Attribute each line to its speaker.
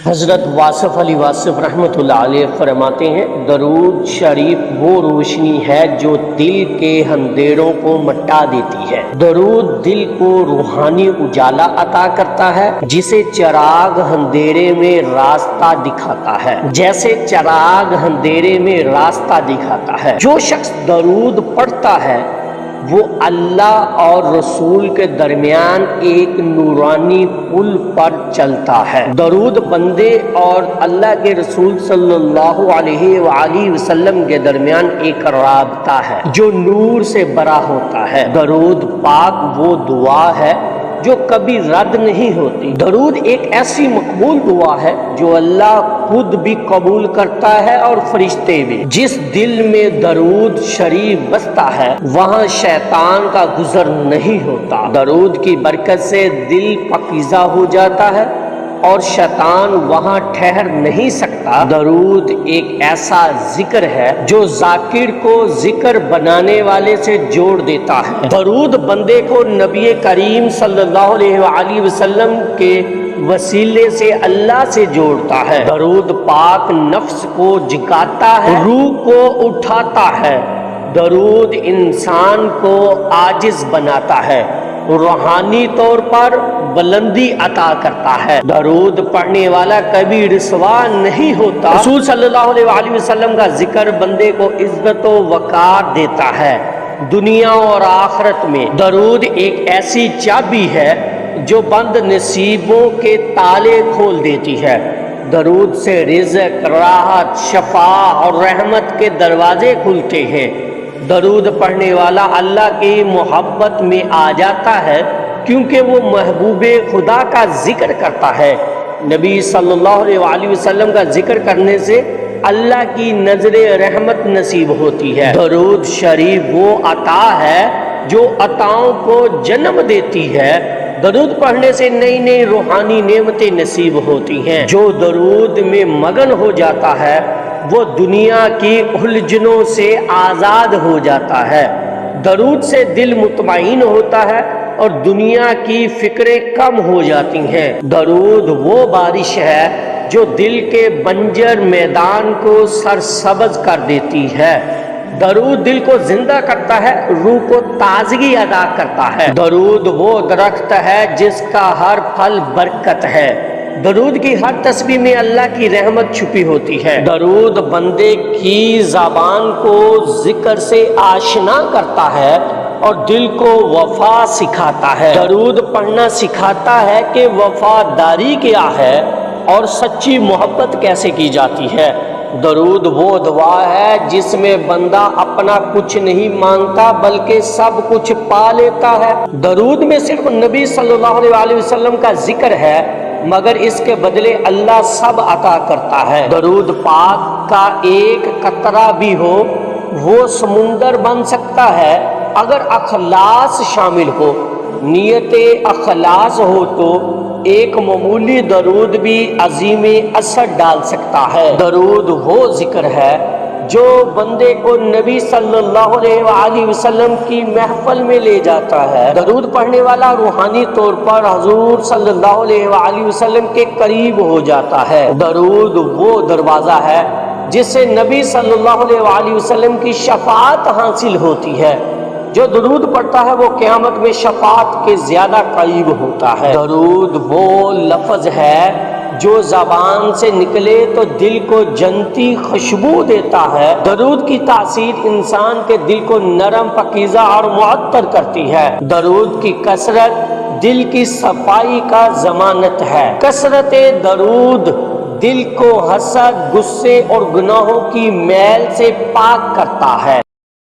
Speaker 1: حضرت واصف علی واصف رحمۃ اللہ علیہ فرماتے ہیں، درود شریف وہ روشنی ہے جو دل کے اندھیروں کو مٹا دیتی ہے۔ درود دل کو روحانی اجالا عطا کرتا ہے، جسے چراغ اندھیرے میں راستہ دکھاتا ہے، جیسے چراغ اندھیرے میں راستہ دکھاتا ہے۔ جو شخص درود پڑھتا ہے وہ اللہ اور رسول کے درمیان ایک نورانی پل پر چلتا ہے۔ درود بندے اور اللہ کے رسول صلی اللہ علیہ وآلہ وسلم کے درمیان ایک رابطہ ہے جو نور سے بھرا ہوتا ہے۔ درود پاک وہ دعا ہے جو کبھی رد نہیں ہوتی۔ درود ایک ایسی مقبول دعا ہے جو اللہ خود بھی قبول کرتا ہے اور فرشتے بھی۔ جس دل میں درود شریف بستا ہے وہاں شیطان کا گزر نہیں ہوتا۔ درود کی برکت سے دل پاکیزہ ہو جاتا ہے اور شیطان وہاں ٹھہر نہیں سکتا۔ درود ایک ایسا ذکر ہے جو ذاکر کو ذکر بنانے والے سے جوڑ دیتا ہے۔ درود بندے کو نبی کریم صلی اللہ علیہ وآلہ وسلم کے وسیلے سے اللہ سے جوڑتا ہے۔ درود پاک نفس کو جگاتا ہے، روح کو اٹھاتا ہے۔ درود انسان کو عاجز بناتا ہے، روحانی طور پر بلندی عطا کرتا ہے۔ درود پڑھنے والا کبھی رسوا نہیں ہوتا۔ رسول صلی اللہ علیہ وآلہ وسلم کا ذکر بندے کو عزت و وقار دیتا ہے دنیا اور آخرت میں۔ درود ایک ایسی چابی ہے جو بند نصیبوں کے تالے کھول دیتی ہے۔ درود سے رزق، راحت، شفا اور رحمت کے دروازے کھلتے ہیں۔ درود پڑھنے والا اللہ کی محبت میں آ جاتا ہے کیونکہ وہ محبوب خدا کا ذکر کرتا ہے۔ نبی صلی اللہ علیہ وآلہ وسلم کا ذکر کرنے سے اللہ کی نظر رحمت نصیب ہوتی ہے۔ درود شریف وہ عطا ہے جو عطاؤں کو جنم دیتی ہے۔ درود پڑھنے سے نئی نئی روحانی نعمتیں نصیب ہوتی ہیں۔ جو درود میں مگن ہو جاتا ہے وہ دنیا کی الجھنوں سے آزاد ہو جاتا ہے۔ درود سے دل مطمئن ہوتا ہے اور دنیا کی فکریں کم ہو جاتی ہیں۔ درود وہ بارش ہے جو دل کے بنجر میدان کو سرسبز کر دیتی ہے۔ درود دل کو زندہ کرتا ہے، روح کو تازگی عطا کرتا ہے۔ درود وہ درخت ہے جس کا ہر پھل برکت ہے۔ درود کی ہر تسبیح میں اللہ کی رحمت چھپی ہوتی ہے۔ درود بندے کی زبان کو ذکر سے آشنا کرتا ہے اور دل کو وفا سکھاتا ہے۔ درود پڑھنا سکھاتا ہے کہ وفاداری کیا ہے اور سچی محبت کیسے کی جاتی ہے۔ درود وہ دعا ہے جس میں بندہ اپنا کچھ نہیں مانگتا بلکہ سب کچھ پا لیتا ہے۔ درود میں صرف نبی صلی اللہ علیہ وآلہ وسلم کا ذکر ہے مگر اس کے بدلے اللہ سب عطا کرتا ہے۔ درود پاک کا ایک قطرہ بھی ہو وہ سمندر بن سکتا ہے اگر اخلاص شامل ہو۔ نیت اخلاص ہو تو ایک معمولی درود بھی عظیم اثر ڈال سکتا ہے۔ درود وہ ذکر ہے جو بندے کو نبی صلی اللہ علیہ وآلہ وسلم کی محفل میں لے جاتا ہے۔ درود پڑھنے والا روحانی طور پر حضور صلی اللہ علیہ وآلہ وسلم کے قریب ہو جاتا ہے۔ درود وہ دروازہ ہے جس سے نبی صلی اللہ علیہ وآلہ وسلم کی شفاعت حاصل ہوتی ہے۔ جو درود پڑھتا ہے وہ قیامت میں شفاعت کے زیادہ قریب ہوتا ہے۔ درود وہ لفظ ہے جو زبان سے نکلے تو دل کو جنتی خوشبو دیتا ہے۔ درود کی تاثیر انسان کے دل کو نرم، پاکیزہ اور معطر کرتی ہے۔ درود کی کثرت دل کی صفائی کا ضمانت ہے۔ کثرت درود دل کو حسد، غصے اور گناہوں کی میل سے پاک کرتا ہے۔